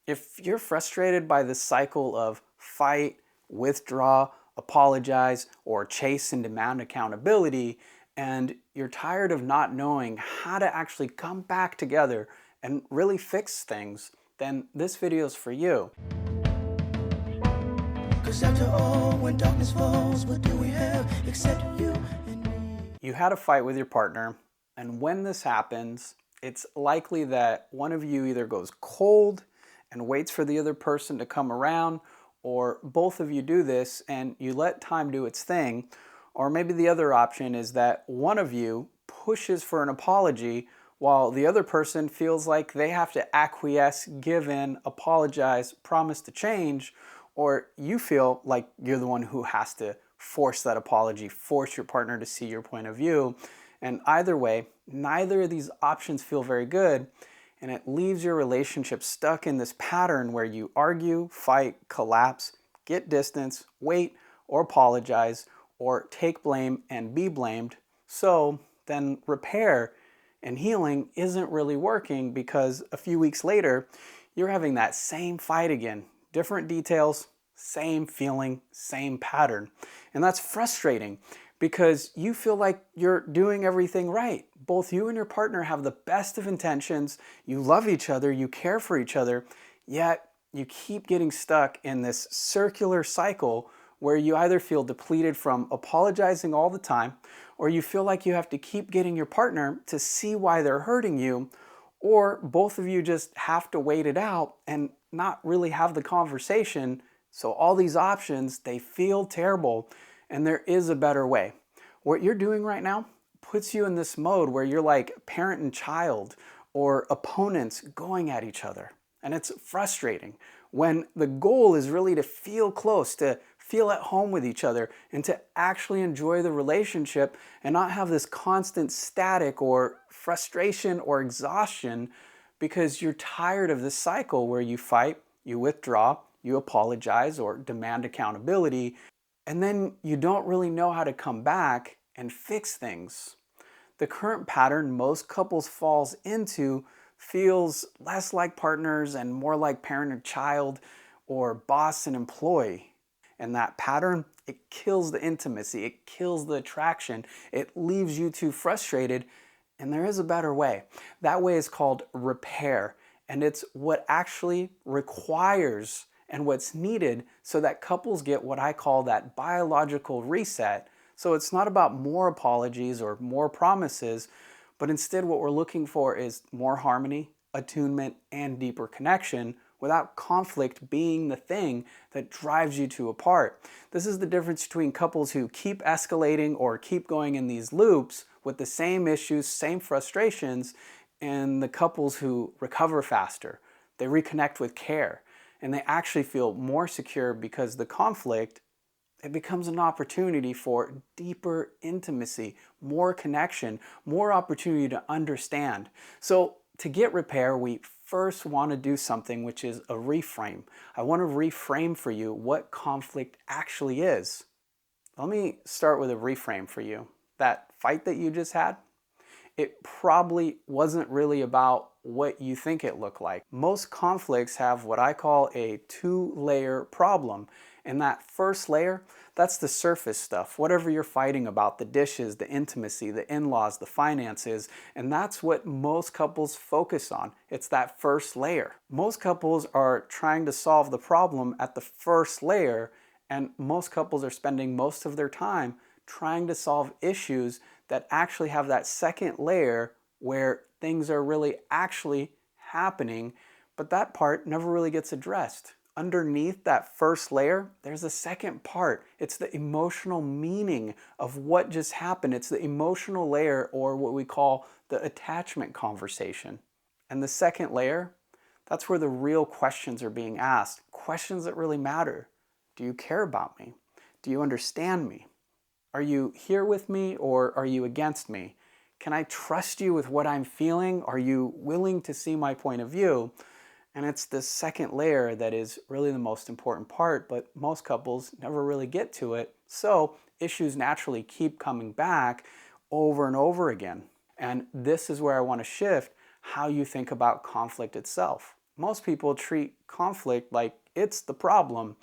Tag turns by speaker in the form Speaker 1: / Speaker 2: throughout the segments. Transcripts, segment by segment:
Speaker 1: If you're frustrated by the cycle of fight, withdraw, apologize, or chase and demand accountability, and you're tired of not knowing how to actually come back together and really fix things, then this video is for you. 'Cause after all, when darkness falls, what do we have except you and me? You had a fight with your partner, and when this happens, it's likely that one of you either goes cold and waits for the other person to come around, or both of you do this and you let time do its thing, or maybe the other option is that one of you pushes for an apology while the other person feels like they have to acquiesce, give in, apologize, promise to change, or you feel like you're the one who has to force that apology, force your partner to see your point of view. And either way, neither of these options feel very good, and it leaves your relationship stuck in this pattern where you argue, fight, collapse, get distance, wait, or apologize, or take blame and be blamed. So then repair and healing isn't really working because a few weeks later, you're having that same fight again. Different details, same feeling, same pattern. And that's frustrating because you feel like you're doing everything right. Both you and your partner have the best of intentions, you love each other, you care for each other, yet you keep getting stuck in this circular cycle where you either feel depleted from apologizing all the time, or you feel like you have to keep getting your partner to see why they're hurting you, or both of you just have to wait it out and not really have the conversation. So all these options, they feel terrible, and there is a better way. What you're doing right now puts you in this mode where you're like parent and child or opponents going at each other. And it's frustrating when the goal is really to feel close, to feel at home with each other, and to actually enjoy the relationship and not have this constant static or frustration or exhaustion because you're tired of this cycle where you fight, you withdraw, you apologize or demand accountability, and then you don't really know how to come back and fix things. The current pattern most couples falls into feels less like partners and more like parent and child or boss and employee. And that pattern, it kills the intimacy, it kills the attraction, it leaves you two frustrated, and there is a better way. That way is called repair, and it's what actually requires and what's needed so that couples get what I call that biological reset. So it's not about more apologies or more promises, but instead what we're looking for is more harmony, attunement, and deeper connection without conflict being the thing that drives you two apart. This is the difference between couples who keep escalating or keep going in these loops with the same issues, same frustrations, and the couples who recover faster. They reconnect with care, and they actually feel more secure because the conflict, it becomes an opportunity for deeper intimacy, more connection, more opportunity to understand. So to get repair, we first want to do something which is a reframe. I want to reframe for you what conflict actually is. Let me start with a reframe for you. That fight that you just had, it probably wasn't really about what you think it looked like. Most conflicts have what I call a two-layer problem. And that first layer, that's the surface stuff, whatever you're fighting about, the dishes, the intimacy, the in-laws, the finances, and that's what most couples focus on. It's that first layer. Most couples are trying to solve the problem at the first layer, and most couples are spending most of their time trying to solve issues that actually have that second layer where things are really actually happening, but that part never really gets addressed. Underneath that first layer, there's a second part. It's the emotional meaning of what just happened. It's the emotional layer, or what we call the attachment conversation. And the second layer, that's where the real questions are being asked. Questions that really matter. Do you care about me? Do you understand me? Are you here with me, or are you against me? Can I trust you with what I'm feeling? Are you willing to see my point of view? And it's this second layer that is really the most important part, but most couples never really get to it. So issues naturally keep coming back over and over again. And this is where I want to shift how you think about conflict itself. Most people treat conflict like it's the problem,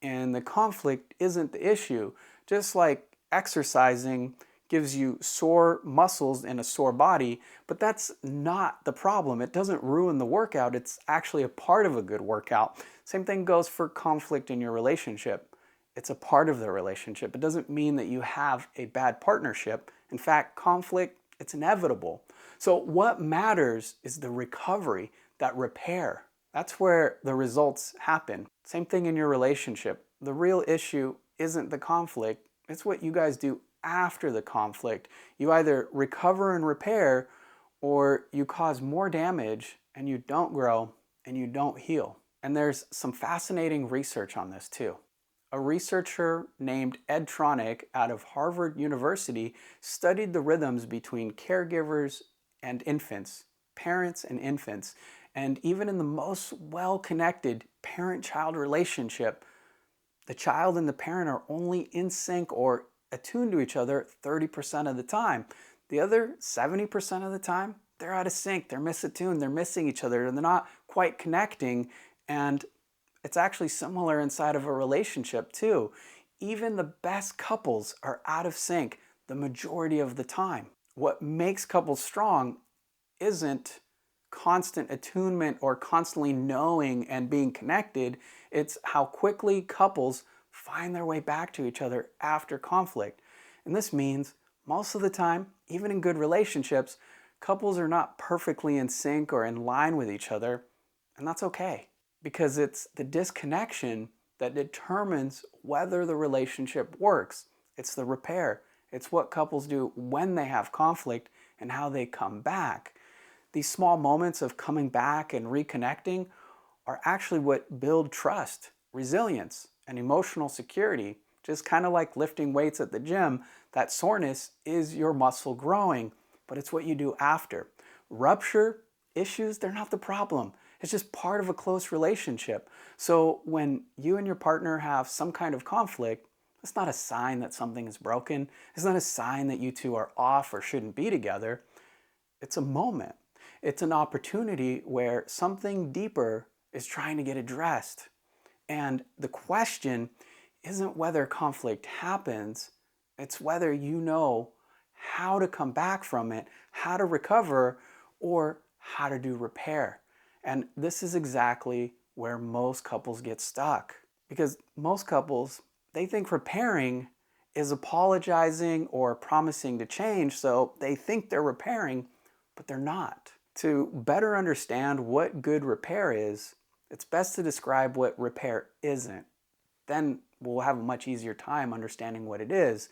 Speaker 1: and the conflict isn't the issue. Just like exercising gives you sore muscles and a sore body, but that's not the problem. It doesn't ruin the workout, it's actually a part of a good workout. Same thing goes for conflict in your relationship. It's a part of the relationship. It doesn't mean that you have a bad partnership. In fact, conflict, it's inevitable. So what matters is the recovery, that repair. That's where the results happen. Same thing in your relationship. The real issue isn't the conflict, it's what you guys do after the conflict. You either recover and repair, or you cause more damage and you don't grow and you don't heal. And there's some fascinating research on this too. A researcher named Ed Tronick out of Harvard University studied the rhythms between caregivers and infants, parents and infants, and even in the most well-connected parent-child relationship, the child and the parent are only in sync or attuned to each other 30% of the time. The other 70% of the time, they're out of sync, they're misattuned, they're missing each other, and they're not quite connecting. And it's actually similar inside of a relationship too. Even the best couples are out of sync the majority of the time. What makes couples strong isn't constant attunement or constantly knowing and being connected. It's how quickly couples find their way back to each other after conflict. And this means most of the time, even in good relationships, couples are not perfectly in sync or in line with each other, and that's okay, because it's the disconnection that determines whether the relationship works. It's the repair. It's what couples do when they have conflict and how they come back. These small moments of coming back and reconnecting are actually what build trust, resilience, and emotional security. Just kind of like lifting weights at the gym, that soreness is your muscle growing, but it's what you do after. Rupture issues, they're not the problem. It's just part of a close relationship. So when you and your partner have some kind of conflict, it's not a sign that something is broken. It's not a sign that you two are off or shouldn't be together. It's a moment. It's an opportunity where something deeper is trying to get addressed. And the question isn't whether conflict happens, it's whether you know how to come back from it, how to recover, or how to do repair. And this is exactly where most couples get stuck. Because most couples, they think repairing is apologizing or promising to change, so they think they're repairing, but they're not. To better understand what good repair is, it's best to describe what repair isn't. Then we'll have a much easier time understanding what it is.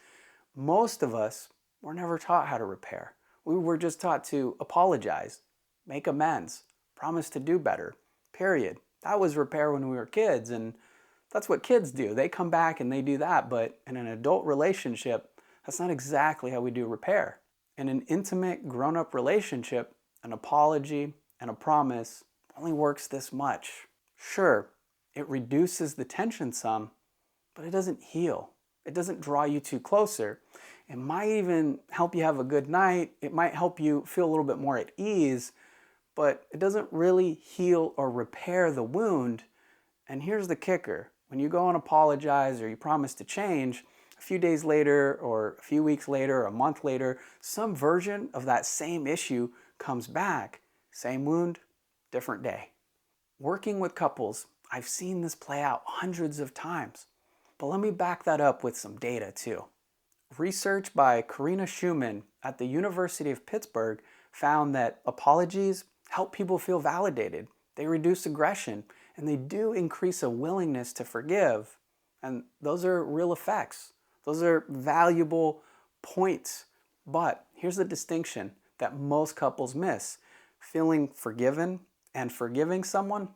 Speaker 1: Most of us were never taught how to repair. We were just taught to apologize, make amends, promise to do better, period. That was repair when we were kids, and that's what kids do. They come back and they do that, but in an adult relationship, that's not exactly how we do repair. In an intimate, grown-up relationship, an apology and a promise only works this much. Sure, it reduces the tension some, but it doesn't heal. It doesn't draw you two closer. It might even help you have a good night. It might help you feel a little bit more at ease, but it doesn't really heal or repair the wound. And here's the kicker. When you go and apologize or you promise to change, a few days later or a few weeks later or a month later, some version of that same issue comes back. Same wound, different day. Working with couples, I've seen this play out hundreds of times. But let me back that up with some data too. Research by Karina Schumann at the University of Pittsburgh found that apologies help people feel validated. They reduce aggression, and they do increase a willingness to forgive. And those are real effects. Those are valuable points. But here's the distinction that most couples miss. Feeling forgiven and forgiving someone,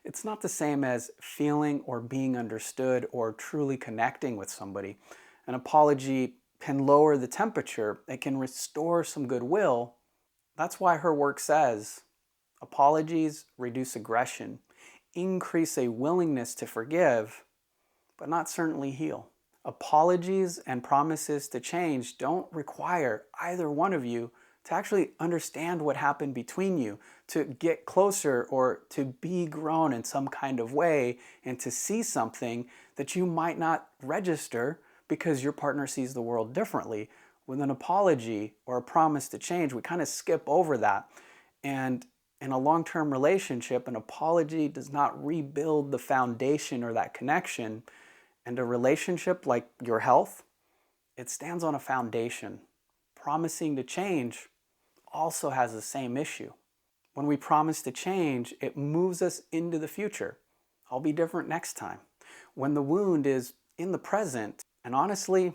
Speaker 1: it's not the same as feeling or being understood or truly connecting with somebody. An apology can lower the temperature. It can restore some goodwill. That's why her work says, apologies reduce aggression, increase a willingness to forgive, but not certainly heal. Apologies and promises to change don't require either one of you to actually understand what happened between you, to get closer or to be grown in some kind of way, and to see something that you might not register because your partner sees the world differently. With an apology or a promise to change, we kind of skip over that. And in a long-term relationship, an apology does not rebuild the foundation or that connection. And a relationship like your health, it stands on a foundation. Promising to change also has the same issue. When we promise to change, it moves us into the future. I'll be different next time. When the wound is in the present, and honestly,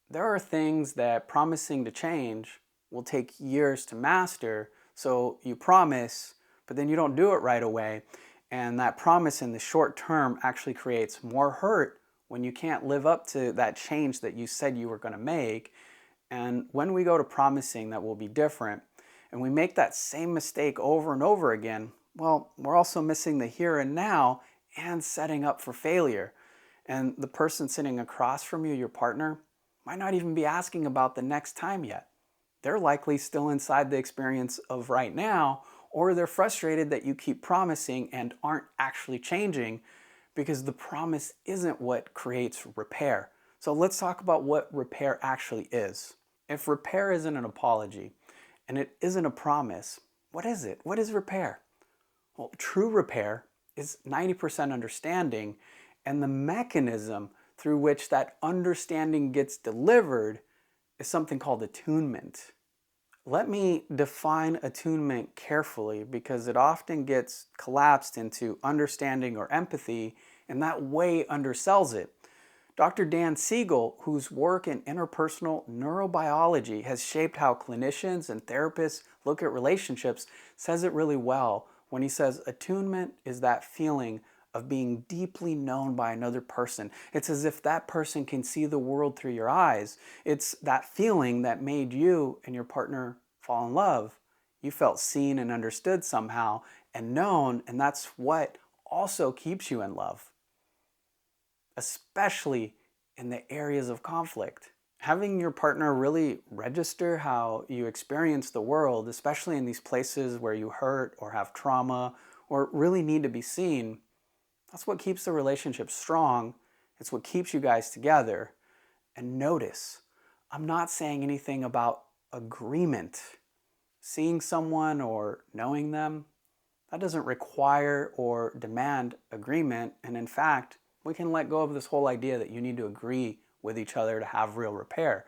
Speaker 1: there are things that promising to change will take years to master, so you promise, but then you don't do it right away, and that promise in the short term actually creates more hurt when you can't live up to that change that you said you were going to make. And when we go to promising that we'll be different, and we make that same mistake over and over again, well, we're also missing the here and now and setting up for failure. And the person sitting across from you, your partner, might not even be asking about the next time yet. They're likely still inside the experience of right now, or they're frustrated that you keep promising and aren't actually changing because the promise isn't what creates repair. So let's talk about what repair actually is. If repair isn't an apology and it isn't a promise, what is it? What is repair? Well, true repair is 90% understanding, and the mechanism through which that understanding gets delivered is something called attunement. Let me define attunement carefully because it often gets collapsed into understanding or empathy, and that way undersells it. Dr. Dan Siegel, whose work in interpersonal neurobiology has shaped how clinicians and therapists look at relationships, says it really well when he says attunement is that feeling of being deeply known by another person. It's as if that person can see the world through your eyes. It's that feeling that made you and your partner fall in love. You felt seen and understood somehow and known, and that's what also keeps you in love, especially in the areas of conflict. Having your partner really register how you experience the world, especially in these places where you hurt or have trauma or really need to be seen, that's what keeps the relationship strong. It's what keeps you guys together. And notice, I'm not saying anything about agreement. Seeing someone or knowing them, that doesn't require or demand agreement. And in fact, we can let go of this whole idea that you need to agree with each other to have real repair.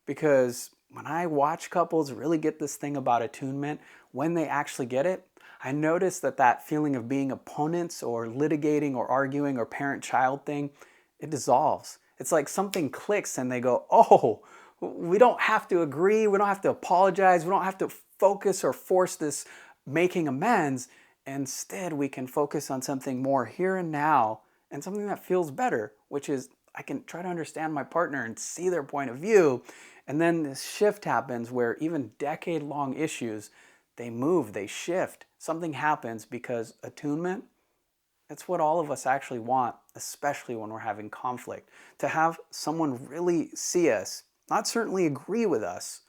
Speaker 1: Because when I watch couples really get this thing about attunement, when they actually get it, I notice that that feeling of being opponents or litigating or arguing or parent-child thing, it dissolves. It's like something clicks and they go, oh, we don't have to agree, we don't have to apologize, we don't have to focus or force this making amends. Instead, we can focus on something more here and now and something that feels better, which is I can try to understand my partner and see their point of view. And then this shift happens where even decade-long issues, they move, they shift. Something happens because attunement, it's what all of us actually want, especially when we're having conflict. To have someone really see us, not certainly agree with us,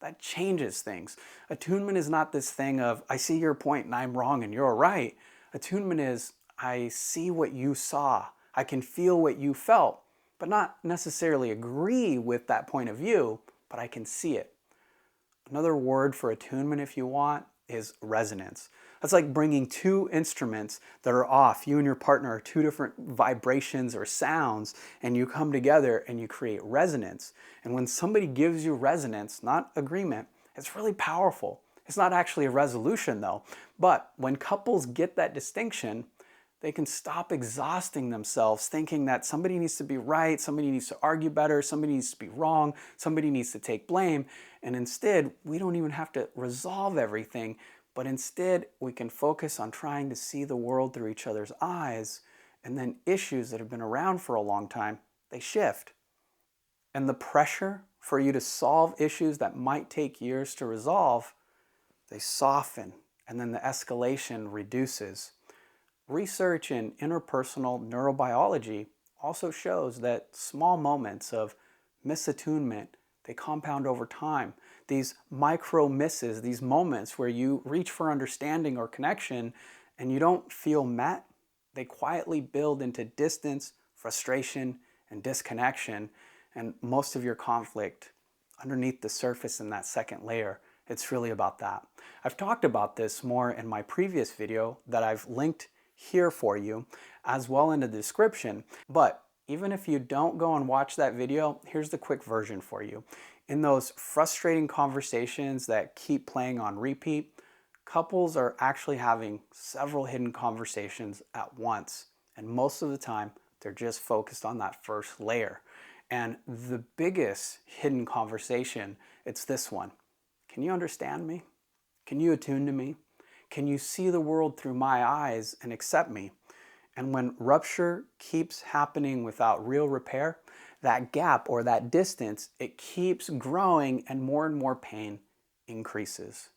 Speaker 1: that changes things. Attunement is not this thing of, I see your point and I'm wrong and you're right. Attunement is, I see what you saw. I can feel what you felt, but not necessarily agree with that point of view, but I can see it. Another word for attunement, if you want, is resonance. That's like bringing two instruments that are off. You and your partner are two different vibrations or sounds, and you come together and you create resonance. And when somebody gives you resonance, not agreement, it's really powerful. It's not actually a resolution though. But when couples get that distinction, they can stop exhausting themselves thinking that somebody needs to be right, somebody needs to argue better, somebody needs to be wrong, somebody needs to take blame. And instead, we don't even have to resolve everything, but instead we can focus on trying to see the world through each other's eyes, and then issues that have been around for a long time, they shift. And the pressure for you to solve issues that might take years to resolve, they soften, and then the escalation reduces. Research in interpersonal neurobiology also shows that small moments of misattunement, they compound over time. these micro misses, these moments where you reach for understanding or connection and you don't feel met, they quietly build into distance, frustration, and disconnection. And most of your conflict underneath the surface in that second layer, it's really about that. I've talked about this more in my previous video that I've linked here for you, as well in the description. But even if you don't go and watch that video, here's the quick version for you. In those frustrating conversations that keep playing on repeat, couples are actually having several hidden conversations at once. And most of the time, they're just focused on that first layer. And the biggest hidden conversation, it's this one. Can you understand me? Can you attune to me? Can you see the world through my eyes and accept me? And when rupture keeps happening without real repair, that gap or that distance, it keeps growing and more pain increases.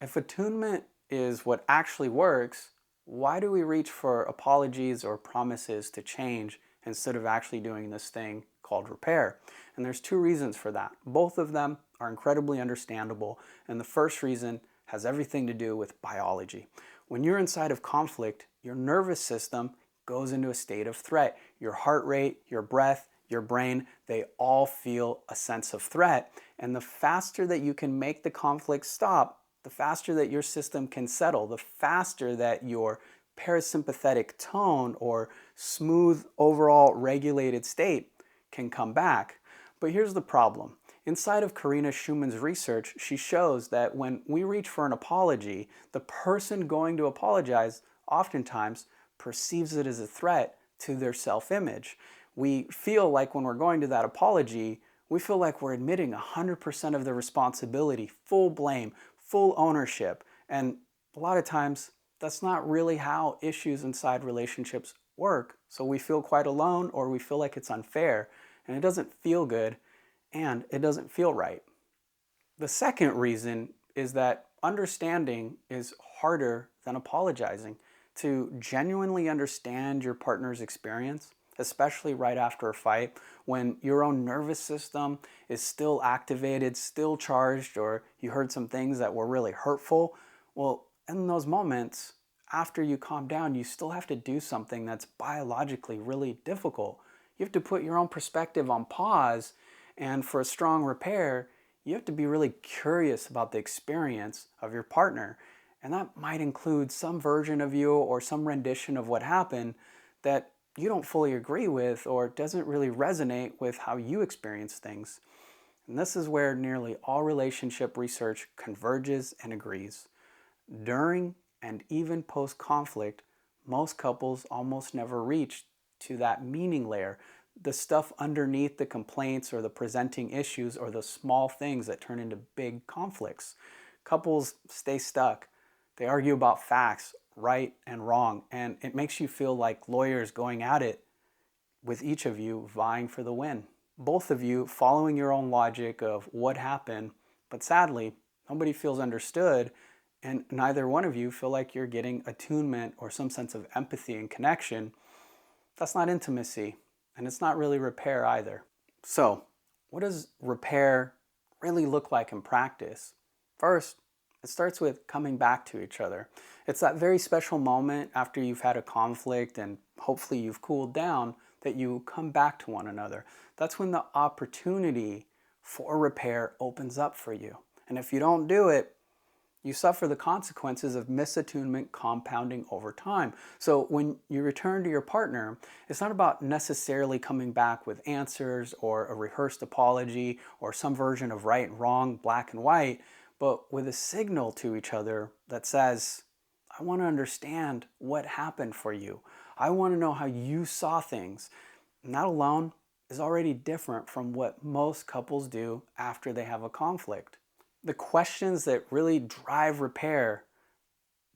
Speaker 1: If attunement is what actually works, why do we reach for apologies or promises to change instead of actually doing this thing called repair? And there's two reasons for that. Both of them are incredibly understandable. And the first reason has everything to do with biology. When you're inside of conflict, your nervous system goes into a state of threat. Your heart rate, your breath, your brain, they all feel a sense of threat. And the faster that you can make the conflict stop, the faster that your system can settle, the faster that your parasympathetic tone or smooth overall regulated state can come back. But here's the problem. Inside of Karina Schumann's research, she shows that when we reach for an apology, the person going to apologize oftentimes perceives it as a threat to their self-image. We feel like when we're going to that apology, we feel like we're admitting 100% of the responsibility, full blame, full ownership. And a lot of times, that's not really how issues inside relationships work. So we feel quite alone, or we feel like it's unfair, and it doesn't feel good, and it doesn't feel right. The second reason is that understanding is harder than apologizing. To genuinely understand your partner's experience, especially right after a fight, when your own nervous system is still activated, still charged, or you heard some things that were really hurtful, well, in those moments, after you calm down, you still have to do something that's biologically really difficult. You have to put your own perspective on pause, and for a strong repair, you have to be really curious about the experience of your partner. And that might include some version of you or some rendition of what happened that you don't fully agree with or doesn't really resonate with how you experience things. And this is where nearly all relationship research converges and agrees. During and even post-conflict, most couples almost never reach to that meaning layer, the stuff underneath the complaints or the presenting issues or the small things that turn into big conflicts. Couples stay stuck. They argue about facts, right and wrong, and it makes you feel like lawyers going at it with each of you vying for the win. Both of you following your own logic of what happened, but sadly, nobody feels understood, and neither one of you feel like you're getting attunement or some sense of empathy and connection. That's not intimacy, and it's not really repair either. So, what does repair really look like in practice? First, it starts with coming back to each other. It's that very special moment after you've had a conflict and hopefully you've cooled down that you come back to one another. That's when the opportunity for repair opens up for you. And if you don't do it, you suffer the consequences of misattunement compounding over time. So when you return to your partner, it's not about necessarily coming back with answers or a rehearsed apology or some version of right and wrong, black and white, but with a signal to each other that says, I want to understand what happened for you. I want to know how you saw things. And that alone is already different from what most couples do after they have a conflict. The questions that really drive repair,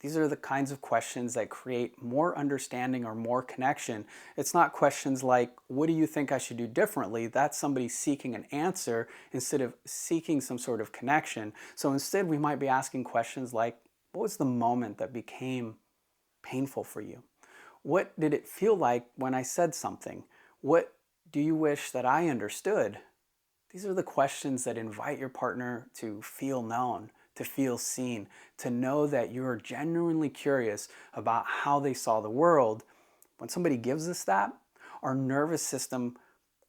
Speaker 1: these are the kinds of questions that create more understanding or more connection. It's not questions like, what do you think I should do differently? That's somebody seeking an answer instead of seeking some sort of connection. So instead, we might be asking questions like, what was the moment that became painful for you? What did it feel like when I said something? What do you wish that I understood? These are the questions that invite your partner to feel known, to feel seen, to know that you're genuinely curious about how they saw the world. When somebody gives us that, our nervous system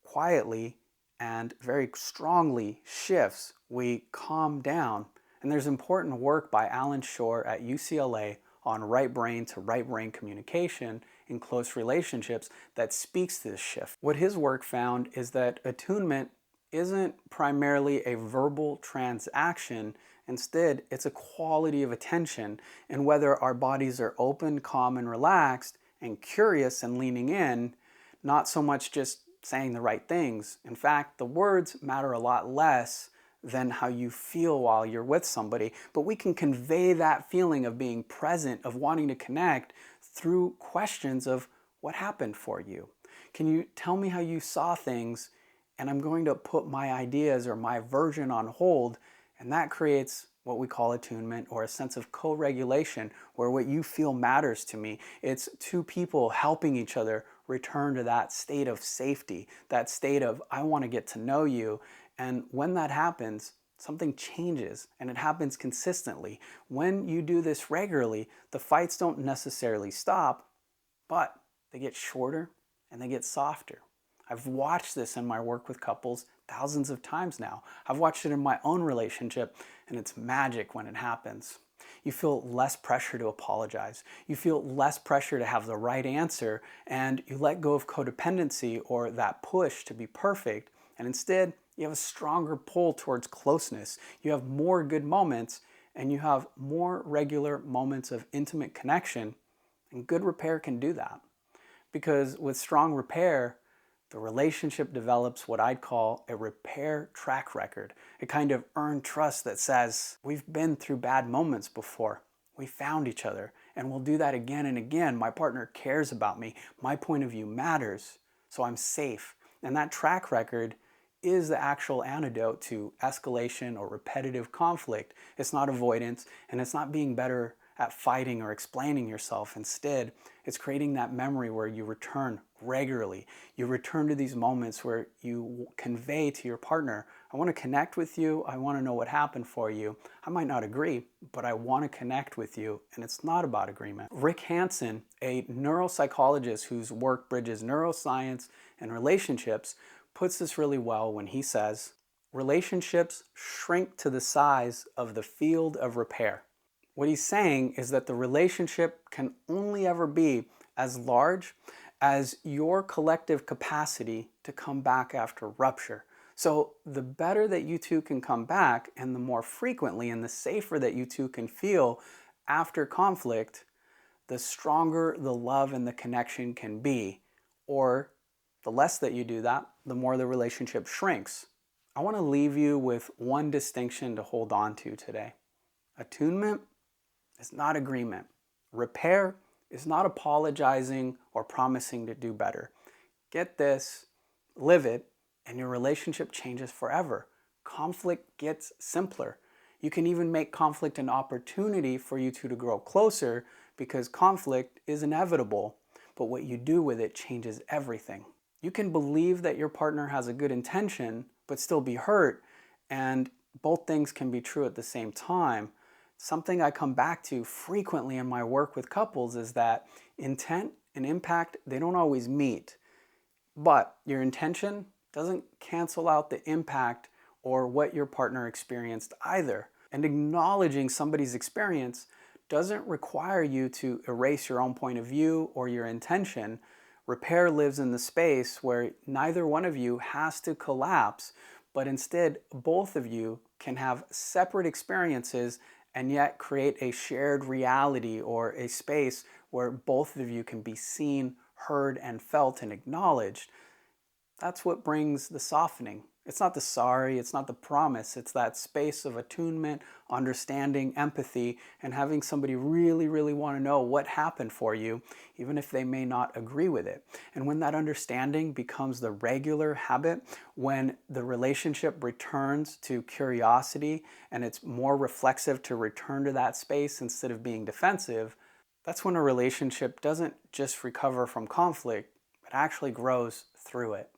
Speaker 1: quietly and very strongly shifts. We calm down. And there's important work by Alan Shore at UCLA on right brain to right brain communication in close relationships that speaks to this shift. What his work found is that attunement isn't primarily a verbal transaction. Instead, it's a quality of attention, and whether our bodies are open, calm, and relaxed, and curious and leaning in, not so much just saying the right things. In fact, the words matter a lot less than how you feel while you're with somebody, but we can convey that feeling of being present, of wanting to connect through questions of what happened for you. Can you tell me how you saw things? And I'm going to put my ideas or my version on hold, and that creates what we call attunement, or a sense of co-regulation, where what you feel matters to me. It's two people helping each other return to that state of safety, that state of, I want to get to know you. And when that happens, something changes, and it happens consistently. When you do this regularly, the fights don't necessarily stop, but they get shorter and they get softer. I've watched this in my work with couples thousands of times now. I've watched it in my own relationship, and it's magic when it happens. You feel less pressure to apologize. You feel less pressure to have the right answer, and you let go of codependency or that push to be perfect, and instead you have a stronger pull towards closeness. You have more good moments, and you have more regular moments of intimate connection, and good repair can do that. Because with strong repair, the relationship develops what I'd call a repair track record, a kind of earned trust that says, we've been through bad moments before. We found each other, and we'll do that again and again. My partner cares about me. My point of view matters, so I'm safe. And that track record is the actual antidote to escalation or repetitive conflict. It's not avoidance, and it's not being better at fighting or explaining yourself. Instead, it's creating that memory where you return regularly. You return to these moments where you convey to your partner, I want to connect with you. I want to know what happened for you. I might not agree, but I want to connect with you. And it's not about agreement. Rick Hanson, a neuropsychologist whose work bridges neuroscience and relationships, puts this really well when he says, relationships shrink to the size of the field of repair. What he's saying is that the relationship can only ever be as large as your collective capacity to come back after rupture. So the better that you two can come back, and the more frequently and the safer that you two can feel after conflict, the stronger the love and the connection can be. Or the less that you do that, the more the relationship shrinks. I want to leave you with one distinction to hold on to today. Attunement is not agreement. Repair is not apologizing or promising to do better. Get this, live it, and your relationship changes forever. Conflict gets simpler. You can even make conflict an opportunity for you two to grow closer, because conflict is inevitable, but what you do with it changes everything. You can believe that your partner has a good intention, but still be hurt, and both things can be true at the same time. Something I come back to frequently in my work with couples is that intent and impact, they don't always meet. But your intention doesn't cancel out the impact or what your partner experienced either. And acknowledging somebody's experience doesn't require you to erase your own point of view or your intention. Repair lives in the space where neither one of you has to collapse, but instead both of you can have separate experiences and yet create a shared reality, or a space where both of you can be seen, heard, and felt and acknowledged. That's what brings the softening. It's not the sorry, it's not the promise, it's that space of attunement, understanding, empathy, and having somebody really, really want to know what happened for you, even if they may not agree with it. And when that understanding becomes the regular habit, when the relationship returns to curiosity and it's more reflexive to return to that space instead of being defensive, that's when a relationship doesn't just recover from conflict, but actually grows through it.